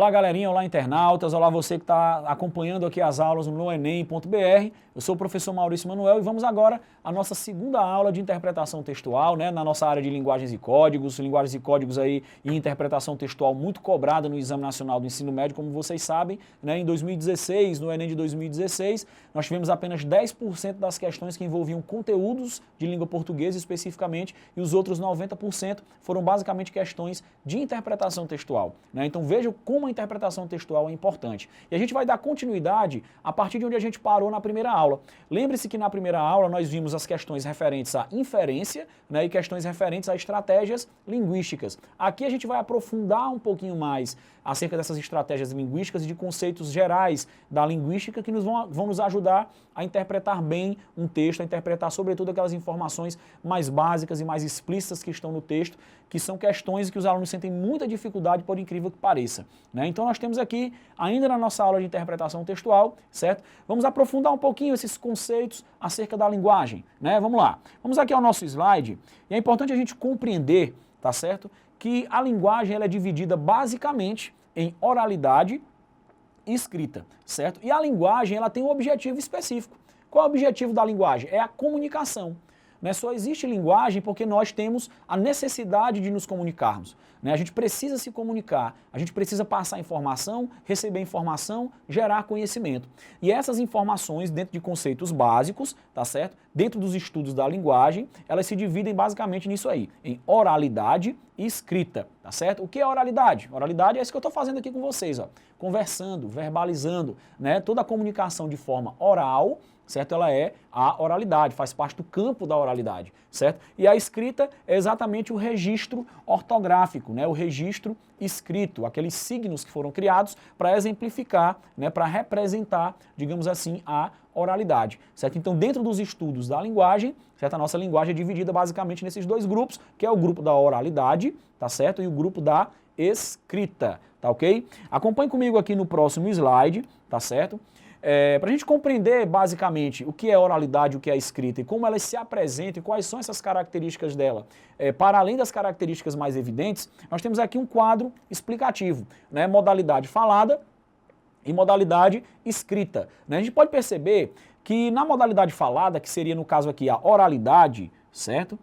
Olá galerinha, olá internautas, olá você que está acompanhando aqui as aulas no noenem.br. Eu sou o professor Maurício Manuel e vamos agora à nossa segunda aula de interpretação textual, né, na nossa área de linguagens e códigos aí e interpretação textual muito cobrada no Exame Nacional do Ensino Médio, como vocês sabem, né, em 2016, no Enem de 2016, nós tivemos apenas 10% das questões que envolviam conteúdos de língua portuguesa especificamente e os outros 90% foram basicamente questões de interpretação textual, né? Então veja como a interpretação textual é importante. E a gente vai dar continuidade a partir de onde a gente parou na primeira aula. Lembre-se que na primeira aula nós vimos as questões referentes à inferência, né, e questões referentes a estratégias linguísticas. Aqui a gente vai aprofundar um pouquinho mais acerca dessas estratégias linguísticas e de conceitos gerais da linguística que vão nos ajudar a interpretar bem um texto, a interpretar sobretudo aquelas informações mais básicas e mais explícitas que estão no texto, que são questões que os alunos sentem muita dificuldade, por incrível que pareça, né? Então nós temos aqui, ainda na nossa aula de interpretação textual, certo? Vamos aprofundar um pouquinho esses conceitos acerca da linguagem, né? Vamos lá. Vamos aqui ao nosso slide, e é importante a gente compreender, tá certo? Que a linguagem ela é dividida basicamente em oralidade e escrita, certo? E a linguagem ela tem um objetivo específico. Qual é o objetivo da linguagem? É a comunicação. Né? Só existe linguagem porque nós temos a necessidade de nos comunicarmos. Né? A gente precisa se comunicar, a gente precisa passar informação, receber informação, gerar conhecimento. E essas informações, dentro de conceitos básicos, tá certo? Dentro dos estudos da linguagem, elas se dividem basicamente nisso aí, em oralidade e escrita, tá certo? O que é oralidade? Oralidade é isso que eu estou fazendo aqui com vocês, ó, conversando, verbalizando, né? Toda a comunicação de forma oral, certo? Ela é a oralidade, faz parte do campo da oralidade, certo? E a escrita é exatamente o registro ortográfico, né? O registro escrito, aqueles signos que foram criados para exemplificar, né? Para representar, digamos assim, a oralidade, certo? Então, dentro dos estudos da linguagem, certo? A nossa linguagem é dividida basicamente nesses dois grupos, que é o grupo da oralidade, tá certo? E o grupo da escrita, tá ok? Acompanhe comigo aqui no próximo slide, tá certo? Para a gente compreender basicamente o que é oralidade, o que é escrita e como elas se apresentam e quais são essas características dela, para além das características mais evidentes, nós temos aqui um quadro explicativo, né? Modalidade falada e modalidade escrita, né? A gente pode perceber que na modalidade falada, que seria no caso aqui a oralidade, certo?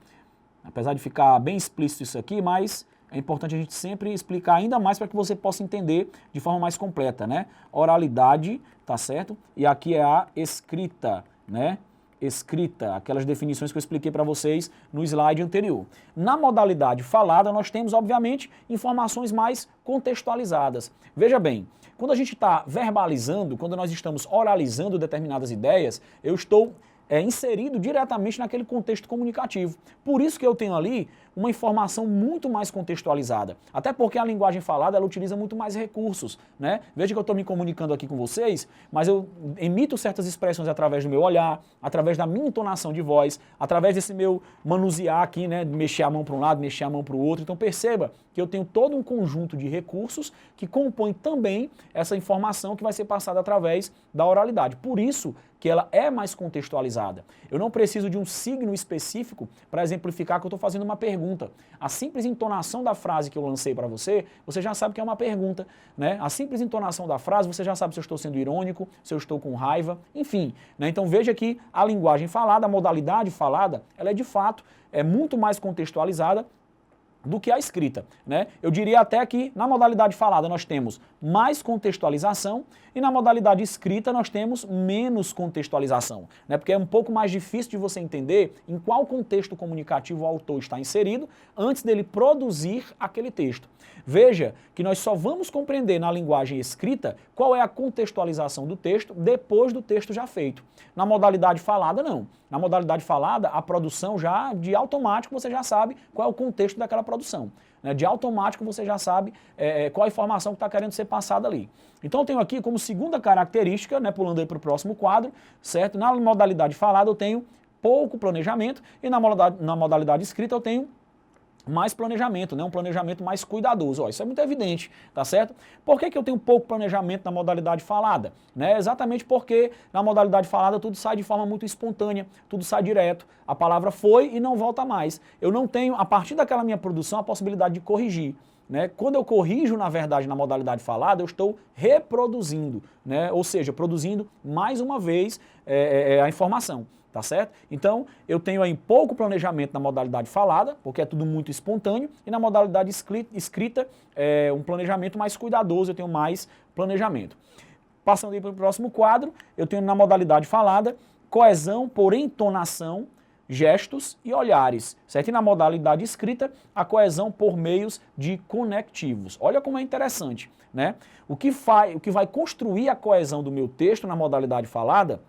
Apesar de ficar bem explícito isso aqui, mas é importante a gente sempre explicar ainda mais para que você possa entender de forma mais completa, né? Oralidade, tá certo? E aqui é a escrita, né? Escrita, aquelas definições que eu expliquei para vocês no slide anterior. Na modalidade falada, nós temos, obviamente, informações mais contextualizadas. Veja bem, quando a gente está verbalizando, quando nós estamos oralizando determinadas ideias, eu estou inserido diretamente naquele contexto comunicativo. Por isso que eu tenho ali uma informação muito mais contextualizada. Até porque a linguagem falada, ela utiliza muito mais recursos, né? Veja que eu estou me comunicando aqui com vocês, mas eu emito certas expressões através do meu olhar, através da minha entonação de voz, através desse meu manusear aqui, né? Mexer a mão para um lado, mexer a mão para o outro. Então perceba que eu tenho todo um conjunto de recursos que compõem também essa informação que vai ser passada através da oralidade. Por isso que ela é mais contextualizada. Eu não preciso de um signo específico para exemplificar que eu estou fazendo uma pergunta. A simples entonação da frase que eu lancei para você, você já sabe que é uma pergunta, né? A simples entonação da frase, você já sabe se eu estou sendo irônico, se eu estou com raiva, enfim, né? Então veja que a linguagem falada, a modalidade falada, ela é de fato muito mais contextualizada do que a escrita, né? Eu diria até que na modalidade falada nós temos mais contextualização e na modalidade escrita nós temos menos contextualização, né? Porque é um pouco mais difícil de você entender em qual contexto comunicativo o autor está inserido antes dele produzir aquele texto. Veja que nós só vamos compreender na linguagem escrita qual é a contextualização do texto depois do texto já feito. Na modalidade falada, não. Na modalidade falada, a produção já, de automático, você já sabe qual é o contexto daquela produção. Né? De automático, você já sabe qual a informação que está querendo ser passada ali. Então, eu tenho aqui como segunda característica, né, pulando aí para o próximo quadro, certo? Na modalidade falada, eu tenho pouco planejamento e na modalidade escrita, eu tenho mais planejamento, né? Um planejamento mais cuidadoso. Ó, isso é muito evidente, tá certo? Por que eu tenho pouco planejamento na modalidade falada? Né? Exatamente porque na modalidade falada tudo sai de forma muito espontânea, tudo sai direto, a palavra foi e não volta mais. Eu não tenho, a partir daquela minha produção, a possibilidade de corrigir. né? Quando eu corrijo, na verdade, na modalidade falada, eu estou reproduzindo, né? Ou seja, produzindo mais uma vez a informação, tá certo? Então, eu tenho aí pouco planejamento na modalidade falada, porque é tudo muito espontâneo, e na modalidade escrita, um planejamento mais cuidadoso, eu tenho mais planejamento. Passando aí para o próximo quadro, eu tenho na modalidade falada, coesão por entonação, gestos e olhares, certo? E na modalidade escrita, a coesão por meios de conectivos. Olha como é interessante, né? O que vai construir a coesão do meu texto na modalidade falada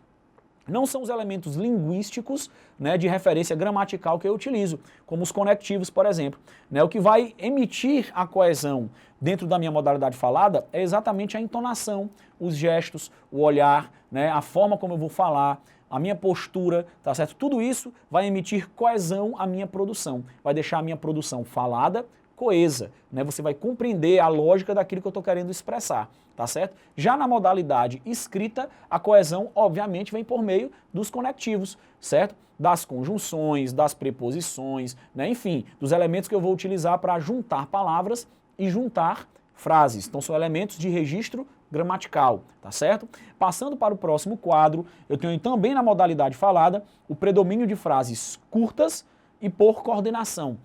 não são os elementos linguísticos, né, de referência gramatical que eu utilizo, como os conectivos, por exemplo. Né? O que vai emitir a coesão dentro da minha modalidade falada é exatamente a entonação, os gestos, o olhar, né, a forma como eu vou falar, a minha postura, tá certo? Tudo isso vai emitir coesão à minha produção, vai deixar a minha produção falada, coesa, né? Você vai compreender a lógica daquilo que eu estou querendo expressar, tá certo? Já na modalidade escrita, a coesão, obviamente, vem por meio dos conectivos, certo? Das conjunções, das preposições, né? Enfim, dos elementos que eu vou utilizar para juntar palavras e juntar frases. Então, são elementos de registro gramatical, tá certo? Passando para o próximo quadro, eu tenho também na modalidade falada o predomínio de frases curtas e por coordenação.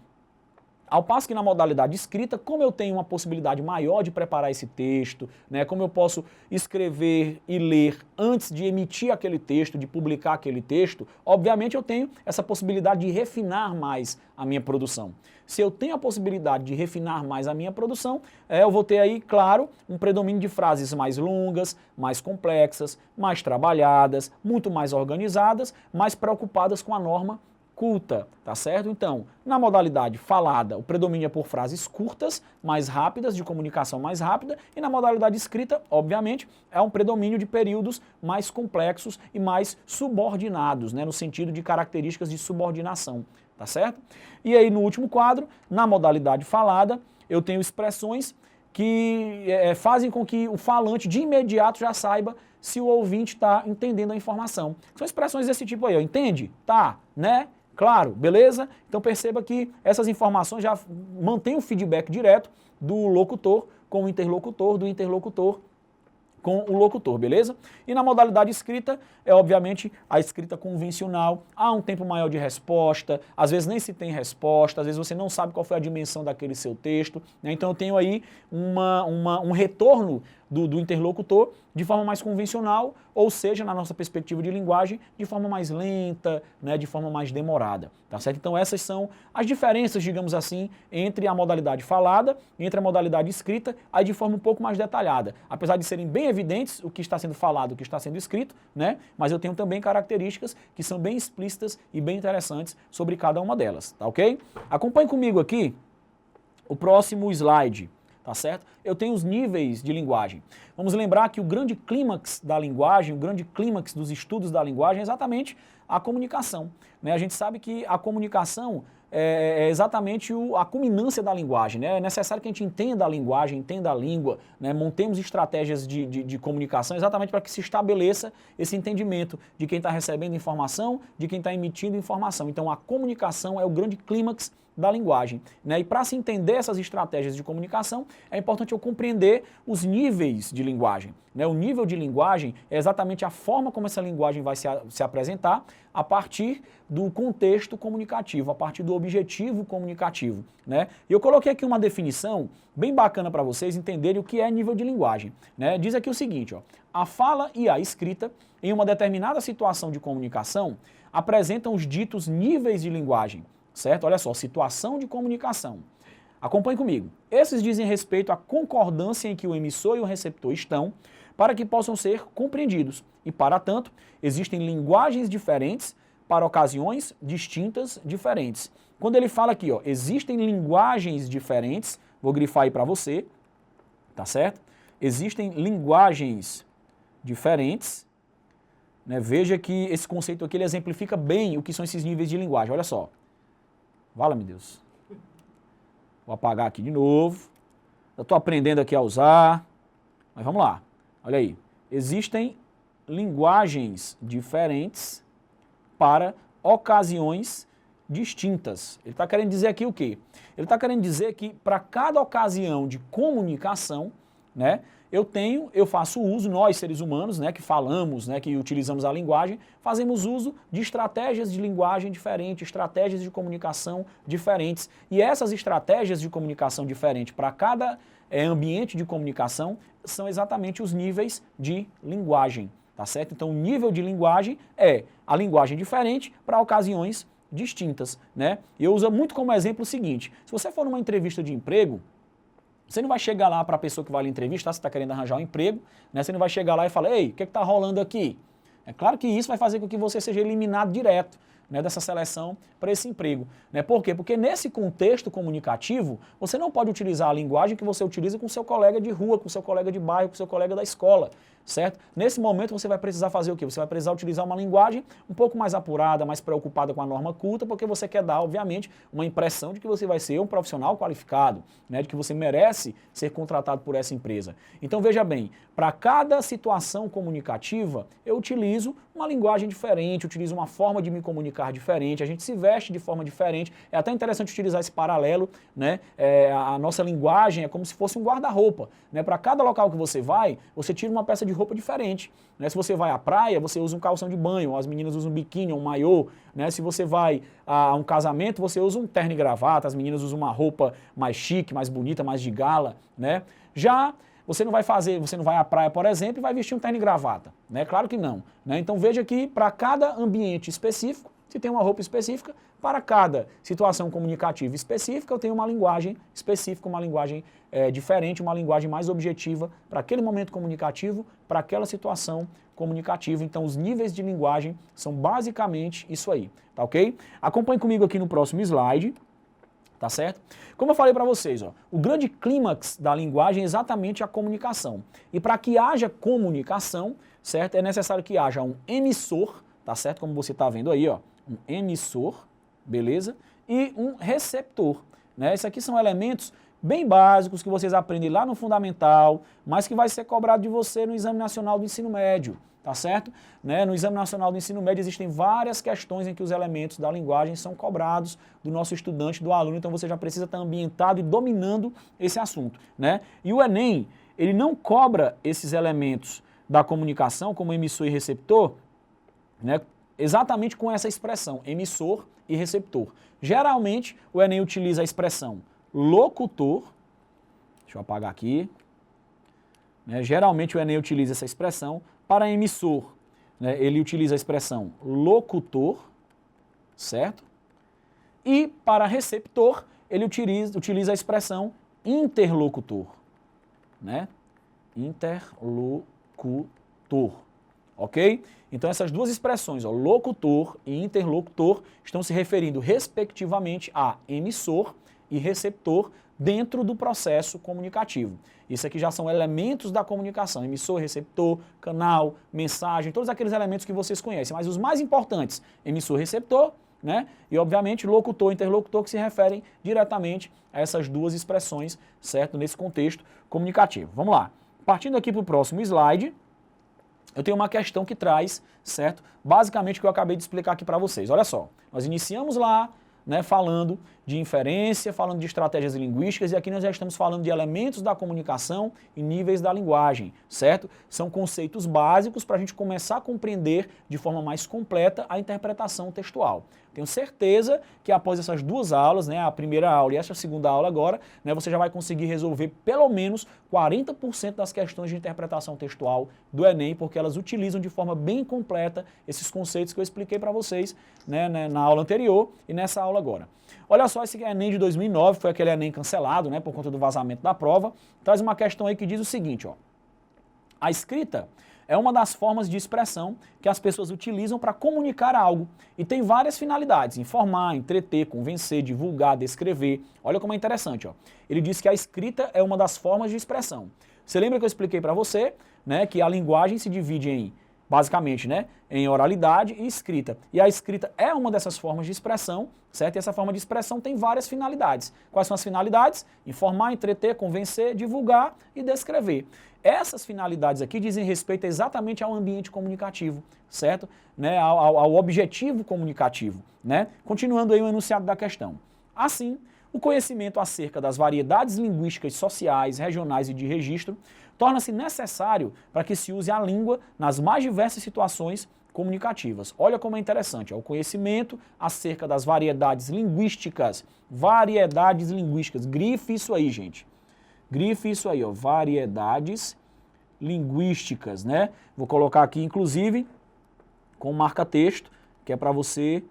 Ao passo que na modalidade escrita, como eu tenho uma possibilidade maior de preparar esse texto, né, como eu posso escrever e ler antes de emitir aquele texto, de publicar aquele texto, obviamente eu tenho essa possibilidade de refinar mais a minha produção. Se eu tenho a possibilidade de refinar mais a minha produção, eu vou ter aí, claro, um predomínio de frases mais longas, mais complexas, mais trabalhadas, muito mais organizadas, mais preocupadas com a norma culta, tá certo? Então, na modalidade falada, o predomínio é por frases curtas, mais rápidas, de comunicação mais rápida, e na modalidade escrita, obviamente, é um predomínio de períodos mais complexos e mais subordinados, né, no sentido de características de subordinação, tá certo? E aí, no último quadro, na modalidade falada, eu tenho expressões que fazem com que o falante de imediato já saiba se o ouvinte está entendendo a informação. São expressões desse tipo aí, ó, entende? Tá, né? Claro, beleza? Então perceba que essas informações já mantêm um feedback direto do locutor com o interlocutor, do interlocutor com o locutor, beleza? E na modalidade escrita, obviamente a escrita convencional, há um tempo maior de resposta, às vezes nem se tem resposta, às vezes você não sabe qual foi a dimensão daquele seu texto, né? Então eu tenho aí um retorno do interlocutor de forma mais convencional, ou seja, na nossa perspectiva de linguagem, de forma mais lenta, né, de forma mais demorada, tá certo? Então essas são as diferenças, digamos assim, entre a modalidade falada, entre a modalidade escrita, aí de forma um pouco mais detalhada. Apesar de serem bem evidentes o que está sendo falado, o que está sendo escrito, né, mas eu tenho também características que são bem explícitas e bem interessantes sobre cada uma delas, tá ok? Acompanhe comigo aqui o próximo slide. Tá certo? Eu tenho os níveis de linguagem. Vamos lembrar que o grande clímax da linguagem, o grande clímax dos estudos da linguagem é exatamente a comunicação, né? A gente sabe que a comunicação é exatamente a culminância da linguagem, né? É necessário que a gente entenda a linguagem, entenda a língua, né? Montemos estratégias de comunicação exatamente para que se estabeleça esse entendimento de quem está recebendo informação, de quem está emitindo informação. Então a comunicação é o grande clímax da linguagem, né? E para se entender essas estratégias de comunicação, é importante eu compreender os níveis de linguagem, né? O nível de linguagem é exatamente a forma como essa linguagem vai se apresentar a partir do contexto comunicativo, a partir do objetivo comunicativo, né? E eu coloquei aqui uma definição bem bacana para vocês entenderem o que é nível de linguagem, né? Diz aqui o seguinte, ó, a fala e a escrita em uma determinada situação de comunicação apresentam os ditos níveis de linguagem, certo? Olha só, situação de comunicação. Acompanhe comigo. Esses dizem respeito à concordância em que o emissor e o receptor estão para que possam ser compreendidos. E, para tanto, existem linguagens diferentes para ocasiões distintas diferentes. Quando ele fala aqui, ó, existem linguagens diferentes, vou grifar aí para você, tá certo? Existem linguagens diferentes, né? Veja que esse conceito aqui ele exemplifica bem o que são esses níveis de linguagem. Olha só. Vala-me Deus. Vou apagar aqui de novo. Eu estou aprendendo aqui a usar. Mas vamos lá. Olha aí. Existem linguagens diferentes para ocasiões distintas. Ele está querendo dizer aqui o quê? Ele está querendo dizer que para cada ocasião de comunicação, né, eu faço uso, nós seres humanos, né, que falamos, né, que utilizamos a linguagem, fazemos uso de estratégias de linguagem diferentes, estratégias de comunicação diferentes. E essas estratégias de comunicação diferentes para cada ambiente de comunicação são exatamente os níveis de linguagem, tá certo? Então o nível de linguagem é a linguagem diferente para ocasiões distintas, né? E eu uso muito como exemplo o seguinte: se você for numa entrevista de emprego, você não vai chegar lá para a pessoa que vai lhe entrevistar, você está querendo arranjar um emprego, né? Você não vai chegar lá e falar, ei, o que está rolando aqui? É claro que isso vai fazer com que você seja eliminado direto, né, dessa seleção para esse emprego. Né? Por quê? Porque nesse contexto comunicativo, você não pode utilizar a linguagem que você utiliza com seu colega de rua, com seu colega de bairro, com seu colega da escola, certo? Nesse momento você vai precisar fazer o quê? Você vai precisar utilizar uma linguagem um pouco mais apurada, mais preocupada com a norma culta, porque você quer dar, obviamente, uma impressão de que você vai ser um profissional qualificado, né, de que você merece ser contratado por essa empresa. Então veja bem, para cada situação comunicativa, eu utilizo uma linguagem diferente, utilizo uma forma de me comunicar diferente, a gente se veste de forma diferente. É até interessante utilizar esse paralelo, né? A nossa linguagem é como se fosse um guarda-roupa, né? Para cada local que você vai, você tira uma peça de roupa diferente, né? Se você vai à praia, você usa um calção de banho, as meninas usam um biquíni, um maiô, né? Se você vai a um casamento, você usa um terno e gravata, as meninas usam uma roupa mais chique, mais bonita, mais de gala, né? Já você não vai à praia, por exemplo, e vai vestir um terno e gravata, né? Claro que não, né? Então veja que para cada ambiente específico, se tem uma roupa específica, para cada situação comunicativa específica, eu tenho uma linguagem específica, uma linguagem diferente, uma linguagem mais objetiva para aquele momento comunicativo, para aquela situação comunicativa. Então, os níveis de linguagem são basicamente isso aí, tá ok? Acompanhe comigo aqui no próximo slide. Tá certo? Como eu falei para vocês, ó, o grande clímax da linguagem é exatamente a comunicação. E para que haja comunicação, certo, é necessário que haja um emissor, tá certo? Como você está vendo aí, ó, um emissor, beleza? E um receptor, né? Esses aqui são elementos bem básicos que vocês aprendem lá no fundamental, mas que vai ser cobrado de você no Exame Nacional do Ensino Médio. Tá certo? Né? No Exame Nacional do Ensino Médio existem várias questões em que os elementos da linguagem são cobrados do nosso estudante, do aluno, então você já precisa estar ambientado e dominando esse assunto, né? E o Enem, ele não cobra esses elementos da comunicação como emissor e receptor, né? Exatamente com essa expressão, emissor e receptor. Geralmente o Enem utiliza a expressão locutor, deixa eu apagar aqui, né? Geralmente o Enem utiliza essa expressão. Para emissor, né, ele utiliza a expressão locutor, certo? E para receptor, ele utiliza a expressão interlocutor, né? Interlocutor, ok? Então essas duas expressões, ó, locutor e interlocutor, estão se referindo respectivamente a emissor e receptor dentro do processo comunicativo. Isso aqui já são elementos da comunicação, emissor, receptor, canal, mensagem, todos aqueles elementos que vocês conhecem, mas os mais importantes, emissor, receptor, né? E obviamente locutor, interlocutor, que se referem diretamente a essas duas expressões, certo? Nesse contexto comunicativo. Vamos lá. Partindo aqui para o próximo slide, eu tenho uma questão que traz, certo? Basicamente o que eu acabei de explicar aqui para vocês. Olha só, nós iniciamos lá, né, falando de inferência, falando de estratégias linguísticas, e aqui nós já estamos falando de elementos da comunicação e níveis da linguagem, certo? São conceitos básicos para a gente começar a compreender de forma mais completa a interpretação textual. Tenho certeza que após essas duas aulas, né, a primeira aula e essa segunda aula agora, né, você já vai conseguir resolver pelo menos 40% das questões de interpretação textual do Enem, porque elas utilizam de forma bem completa esses conceitos que eu expliquei para vocês, né, na aula anterior e nessa aula agora. Olha só, esse Enem de 2009 foi aquele Enem cancelado, né, por conta do vazamento da prova. Traz uma questão aí que diz o seguinte, ó. A escrita é uma das formas de expressão que as pessoas utilizam para comunicar algo e tem várias finalidades: informar, entreter, convencer, divulgar, descrever. Olha como é interessante, ó. Ele diz que a escrita é uma das formas de expressão. Você lembra que eu expliquei para você, né, que a linguagem se divide em basicamente, né, em oralidade e escrita. E a escrita é uma dessas formas de expressão, certo? E essa forma de expressão tem várias finalidades. Quais são as finalidades? Informar, entreter, convencer, divulgar e descrever. Essas finalidades aqui dizem respeito exatamente ao ambiente comunicativo, certo? Né, ao objetivo comunicativo, né? Continuando aí o enunciado da questão. Assim, o conhecimento acerca das variedades linguísticas sociais, regionais e de registro torna-se necessário para que se use a língua nas mais diversas situações comunicativas. Olha como é interessante, o conhecimento acerca das variedades linguísticas, grife isso aí, gente. Grife isso aí, ó, variedades linguísticas, né? Vou colocar aqui, inclusive, com marca-texto, que é para você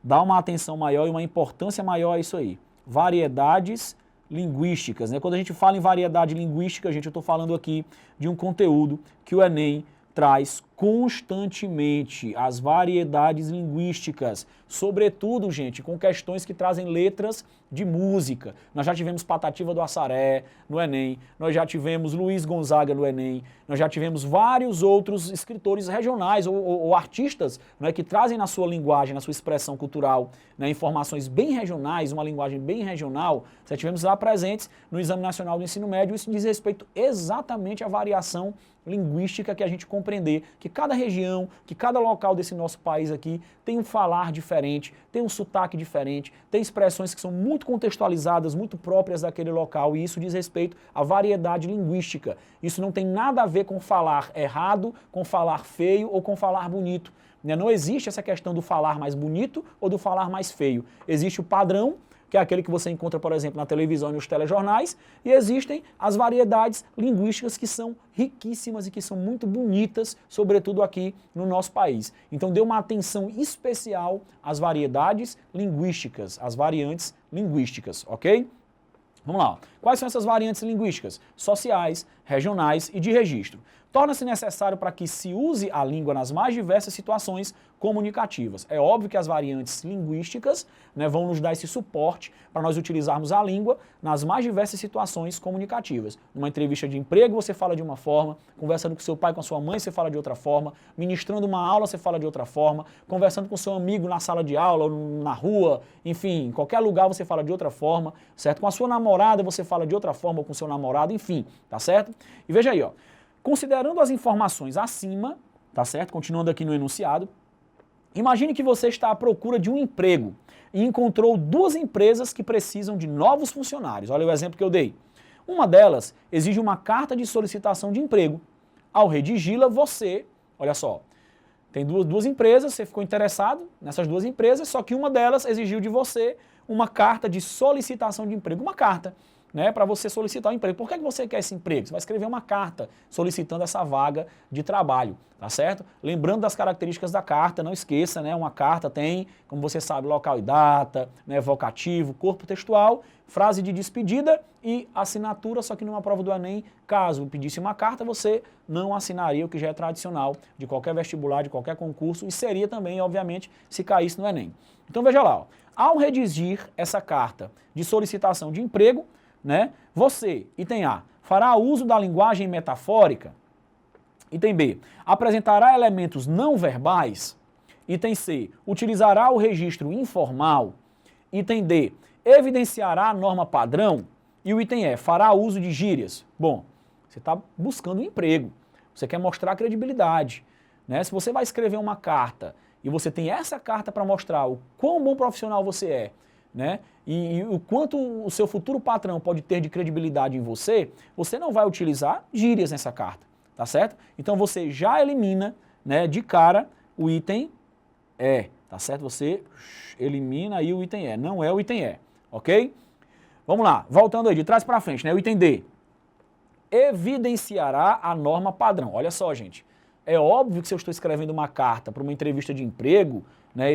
dar uma atenção maior e uma importância maior a isso aí. Variedades linguísticas, né? Quando a gente fala em variedade linguística, gente, eu estou falando aqui de um conteúdo que o Enem traz constantemente, as variedades linguísticas, sobretudo, gente, com questões que trazem letras de música. Nós já tivemos Patativa do Assaré no Enem, nós já tivemos Luiz Gonzaga no Enem, nós já tivemos vários outros escritores regionais ou artistas, né, que trazem na sua linguagem, na sua expressão cultural, né, informações bem regionais, uma linguagem bem regional. Já tivemos lá presentes no Exame Nacional do Ensino Médio. Isso diz respeito exatamente à variação linguística, que a gente compreender que cada região, que cada local desse nosso país aqui tem um falar diferente, tem um sotaque diferente, tem expressões que são muito contextualizadas, muito próprias daquele local, e isso diz respeito à variedade linguística. Isso não tem nada a ver com falar errado, com falar feio ou com falar bonito. Não existe essa questão do falar mais bonito ou do falar mais feio. Existe o padrão, que é aquele que você encontra, por exemplo, na televisão e nos telejornais, e existem as variedades linguísticas que são riquíssimas e que são muito bonitas, sobretudo aqui no nosso país. Então dê uma atenção especial às variedades linguísticas, às variantes linguísticas, ok? Vamos lá. Quais são essas variantes linguísticas? Sociais, regionais e de registro. Torna-se necessário para que se use a língua nas mais diversas situações comunicativas. É óbvio que as variantes linguísticas, né, vão nos dar esse suporte para nós utilizarmos a língua nas mais diversas situações comunicativas. Numa entrevista de emprego você fala de uma forma, conversando com seu pai, com a sua mãe você fala de outra forma, ministrando uma aula você fala de outra forma, conversando com seu amigo na sala de aula, na rua, enfim, em qualquer lugar você fala de outra forma, certo? Com a sua namorada você fala de outra forma, ou com seu namorado, enfim, tá certo? E veja aí, ó, considerando as informações acima, tá certo? Continuando aqui no enunciado, imagine que você está à procura de um emprego e encontrou duas empresas que precisam de novos funcionários. Olha o exemplo que eu dei. Uma delas exige uma carta de solicitação de emprego. Ao redigi-la, você, olha só, tem duas empresas, você ficou interessado nessas duas empresas, só que uma delas exigiu de você uma carta de solicitação de emprego, uma carta, né, para você solicitar um emprego. Por que você quer esse emprego? Você vai escrever uma carta solicitando essa vaga de trabalho, tá certo? Lembrando das características da carta, não esqueça, né, uma carta tem, como você sabe, local e data, né, vocativo, corpo textual, frase de despedida e assinatura, só que numa prova do Enem, caso pedisse uma carta, você não assinaria, o que já é tradicional de qualquer vestibular, de qualquer concurso, e seria também, obviamente, se caísse no Enem. Então veja lá, ó, ao redigir essa carta de solicitação de emprego, né, você, item A, fará uso da linguagem metafórica. Item B, apresentará elementos não verbais. Item C, utilizará o registro informal. Item D, evidenciará a norma padrão. E o item E, fará uso de gírias. Bom, você está buscando um emprego, você quer mostrar credibilidade, né? Se você vai escrever uma carta e você tem essa carta para mostrar o quão bom profissional você é, né? E o quanto o seu futuro patrão pode ter de credibilidade em você, você não vai utilizar gírias nessa carta, tá certo? Então você já elimina, né, de cara o item E, tá certo? Você elimina aí o item E, não é o item E, ok? Vamos lá, voltando aí de trás para frente, né? O item D, evidenciará a norma padrão. Olha só, gente, é óbvio que se eu estou escrevendo uma carta para uma entrevista de emprego, né,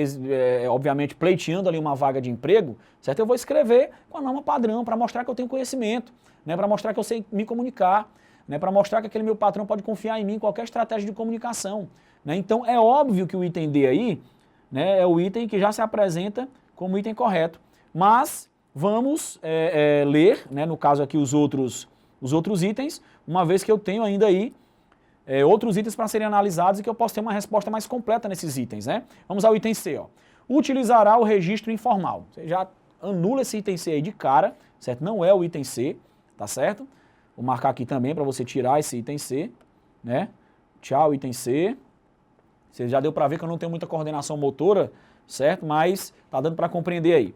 obviamente pleiteando ali uma vaga de emprego, certo? Eu vou escrever com a norma padrão para mostrar que eu tenho conhecimento, né, para mostrar que eu sei me comunicar, né, para mostrar que aquele meu patrão pode confiar em mim em qualquer estratégia de comunicação, né? Então é óbvio que o item D aí, né, é o item que já se apresenta como item correto, mas vamos ler, né, no caso aqui os outros itens, uma vez que eu tenho ainda aí outros itens para serem analisados e que eu posso ter uma resposta mais completa nesses itens, né? Vamos ao item C, ó. Utilizará o registro informal. Você já anula esse item C aí de cara, certo? Não é o item C, tá certo? Vou marcar aqui também para você tirar esse item C, né? Tchau, item C. Você já deu para ver que eu não tenho muita coordenação motora, certo? Mas tá dando para compreender aí.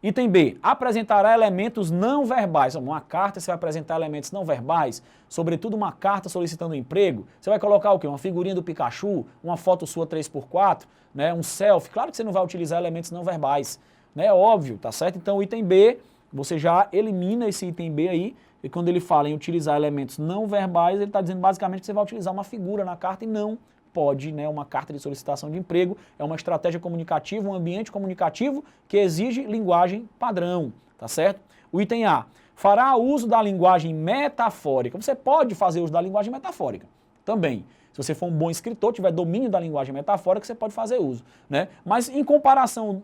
Item B, apresentará elementos não verbais. Uma carta, você vai apresentar elementos não verbais, sobretudo uma carta solicitando um emprego. Você vai colocar o quê? Uma figurinha do Pikachu, uma foto sua 3x4, né? Um selfie. Claro que você não vai utilizar elementos não verbais, né? Óbvio, tá certo? Então o item B, você já elimina esse item B aí, e quando ele fala em utilizar elementos não verbais, ele está dizendo basicamente que você vai utilizar uma figura na carta e não pode, né, uma carta de solicitação de emprego, é uma estratégia comunicativa, um ambiente comunicativo que exige linguagem padrão, tá certo? O item A, fará uso da linguagem metafórica. Você pode fazer uso da linguagem metafórica também. Se você for um bom escritor, tiver domínio da linguagem metafórica, você pode fazer uso, né? Mas em comparação,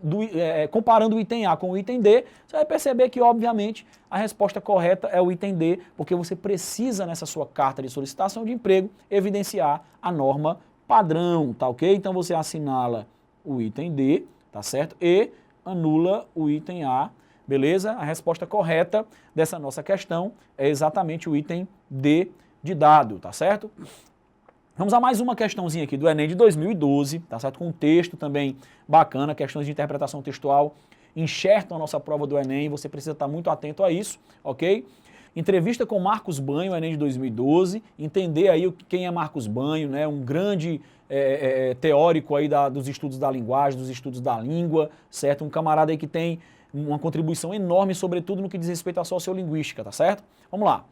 comparando o item A com o item D, você vai perceber que, obviamente, a resposta correta é o item D, porque você precisa, nessa sua carta de solicitação de emprego, evidenciar a norma padrão, tá ok? Então você assinala o item D, tá certo? E anula o item A, beleza? A resposta correta dessa nossa questão é exatamente o item D de dado, tá certo? Vamos a mais uma questãozinha aqui do Enem de 2012, tá certo? Com um texto também bacana, questões de interpretação textual enxertam a nossa prova do Enem, você precisa estar muito atento a isso, ok? Entrevista com Marcos Banho, Enem de 2012, entender aí quem é Marcos Banho, né? Um grande teórico aí dos estudos da linguagem, dos estudos da língua, certo? Um camarada aí que tem uma contribuição enorme, sobretudo no que diz respeito à sociolinguística, tá certo? Vamos lá.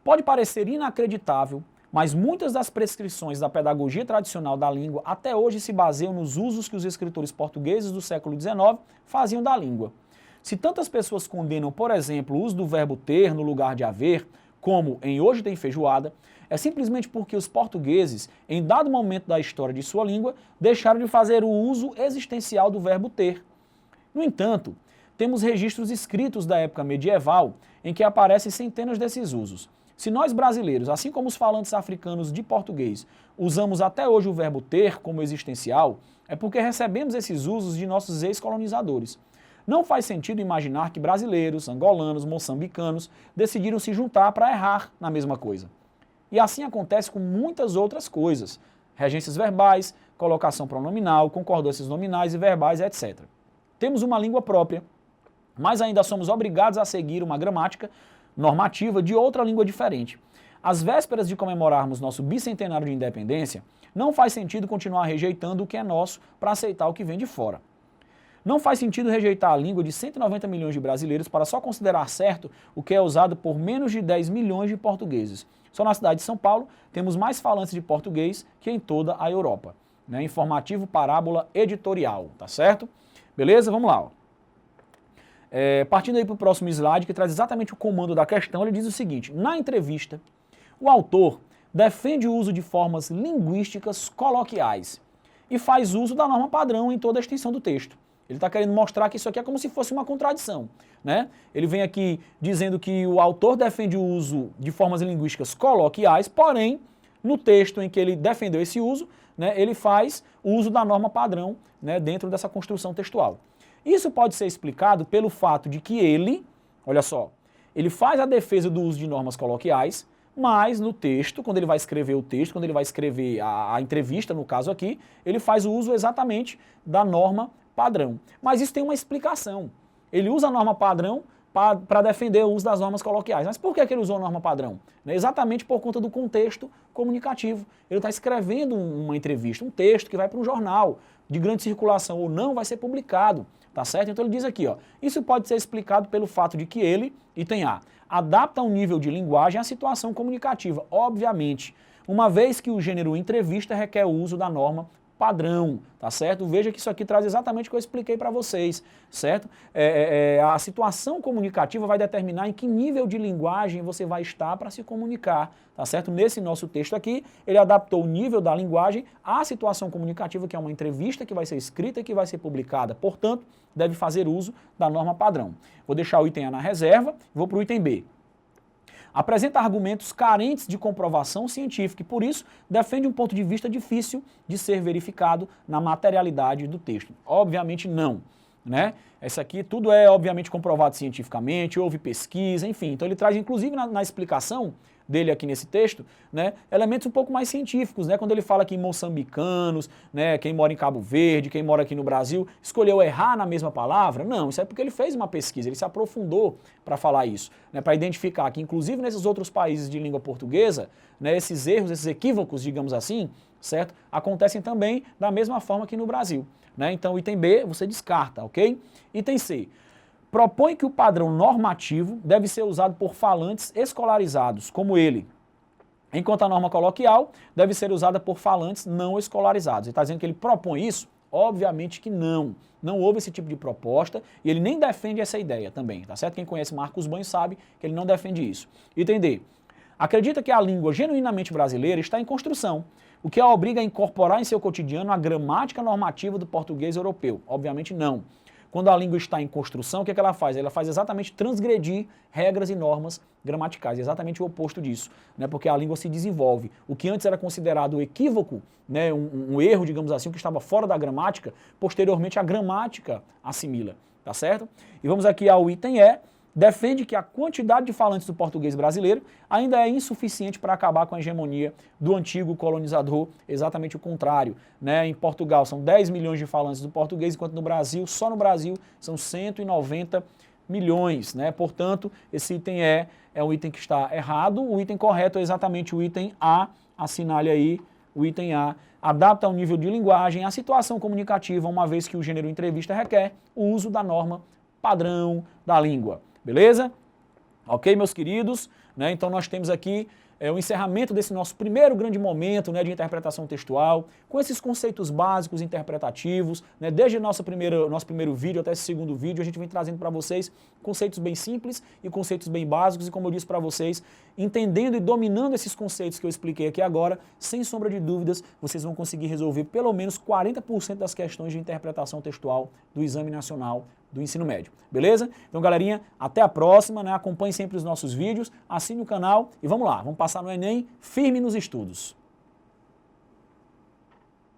Pode parecer inacreditável, mas muitas das prescrições da pedagogia tradicional da língua até hoje se baseiam nos usos que os escritores portugueses do século XIX faziam da língua. Se tantas pessoas condenam, por exemplo, o uso do verbo ter no lugar de haver, como em Hoje Tem Feijoada, é simplesmente porque os portugueses, em dado momento da história de sua língua, deixaram de fazer o uso existencial do verbo ter. No entanto, temos registros escritos da época medieval em que aparecem centenas desses usos. Se nós brasileiros, assim como os falantes africanos de português, usamos até hoje o verbo ter como existencial, é porque recebemos esses usos de nossos ex-colonizadores. Não faz sentido imaginar que brasileiros, angolanos, moçambicanos decidiram se juntar para errar na mesma coisa. E assim acontece com muitas outras coisas. Regências verbais, colocação pronominal, concordâncias nominais e verbais, etc. Temos uma língua própria, mas ainda somos obrigados a seguir uma gramática normativa de outra língua diferente. Às vésperas de comemorarmos nosso bicentenário de independência, não faz sentido continuar rejeitando o que é nosso para aceitar o que vem de fora. Não faz sentido rejeitar a língua de 190 milhões de brasileiros para só considerar certo o que é usado por menos de 10 milhões de portugueses. Só na cidade de São Paulo temos mais falantes de português que em toda a Europa. Né? Informativo, parábola, editorial, tá certo? Beleza? Vamos lá. Ó. Partindo aí para o próximo slide, que traz exatamente o comando da questão, ele diz o seguinte: na entrevista, o autor defende o uso de formas linguísticas coloquiais e faz uso da norma padrão em toda a extensão do texto. Ele está querendo mostrar que isso aqui é como se fosse uma contradição, né? Ele vem aqui dizendo que o autor defende o uso de formas linguísticas coloquiais, porém, no texto em que ele defendeu esse uso, né, ele faz o uso da norma padrão, né, dentro dessa construção textual. Isso pode ser explicado pelo fato de que ele, olha só, ele faz a defesa do uso de normas coloquiais, mas no texto, quando ele vai escrever o texto, quando ele vai escrever a entrevista, no caso aqui, ele faz o uso exatamente da norma padrão. Mas isso tem uma explicação. Ele usa a norma padrão para defender o uso das normas coloquiais. Mas por que ele usou a norma padrão? Exatamente por conta do contexto comunicativo. Ele está escrevendo uma entrevista, um texto que vai para um jornal de grande circulação ou não, vai ser publicado. Tá certo? Então ele diz aqui, ó, isso pode ser explicado pelo fato de que ele, item A, adapta um nível de linguagem à situação comunicativa, obviamente, uma vez que o gênero entrevista requer o uso da norma padrão, tá certo? Veja que isso aqui traz exatamente o que eu expliquei para vocês, certo? A situação comunicativa vai determinar em que nível de linguagem você vai estar para se comunicar, tá certo? Nesse nosso texto aqui, ele adaptou o nível da linguagem à situação comunicativa, que é uma entrevista que vai ser escrita e que vai ser publicada, portanto, deve fazer uso da norma padrão. Vou deixar o item A na reserva, vou para o item B. apresenta argumentos carentes de comprovação científica e, por isso, defende um ponto de vista difícil de ser verificado na materialidade do texto. Obviamente não, né? Isso aqui tudo é, obviamente, comprovado cientificamente, houve pesquisa, enfim. Então ele traz, inclusive, na explicação dele aqui nesse texto, né, elementos um pouco mais científicos, né, quando ele fala que moçambicanos, né, quem mora em Cabo Verde, quem mora aqui no Brasil, escolheu errar na mesma palavra. Não, isso é porque ele fez uma pesquisa, ele se aprofundou para falar isso, né, para identificar que, inclusive, nesses outros países de língua portuguesa, né, esses erros, esses equívocos, digamos assim, certo, acontecem também da mesma forma que no Brasil, né. Então, item B, você descarta, ok? Item C. Propõe que o padrão normativo deve ser usado por falantes escolarizados, como ele, enquanto a norma coloquial deve ser usada por falantes não escolarizados. Ele está dizendo que ele propõe isso? Obviamente que não. Não houve esse tipo de proposta e ele nem defende essa ideia também, tá certo? Quem conhece Marcos Banho sabe que ele não defende isso. Item D. Acredita que a língua genuinamente brasileira está em construção, o que a obriga a incorporar em seu cotidiano a gramática normativa do português europeu? Obviamente não. Quando a língua está em construção, o que é que ela faz? Ela faz exatamente transgredir regras e normas gramaticais, exatamente o oposto disso, né? Porque a língua se desenvolve. O que antes era considerado equívoco, né? um erro, digamos assim, o que estava fora da gramática, posteriormente a gramática assimila, tá certo? E vamos aqui ao item E. Defende que a quantidade de falantes do português brasileiro ainda é insuficiente para acabar com a hegemonia do antigo colonizador, exatamente o contrário, né? Em Portugal são 10 milhões de falantes do português, enquanto no Brasil, só no Brasil, são 190 milhões, né? Portanto, esse item E é um item que está errado, o item correto é exatamente o item A, assinale aí o item A. Adapta ao nível de linguagem a situação comunicativa, uma vez que o gênero entrevista requer o uso da norma padrão da língua. Beleza? Ok, meus queridos? Né? Então nós temos aqui o encerramento desse nosso primeiro grande momento, né, de interpretação textual, com esses conceitos básicos interpretativos, né, desde nosso primeiro vídeo até esse segundo vídeo, a gente vem trazendo para vocês conceitos bem simples e conceitos bem básicos, e como eu disse para vocês, entendendo e dominando esses conceitos que eu expliquei aqui agora, sem sombra de dúvidas, vocês vão conseguir resolver pelo menos 40% das questões de interpretação textual do Exame Nacional do Ensino Médio, beleza? Então, galerinha, até a próxima, né? Acompanhe sempre os nossos vídeos, assine o canal e vamos lá, vamos passar no Enem firme nos estudos.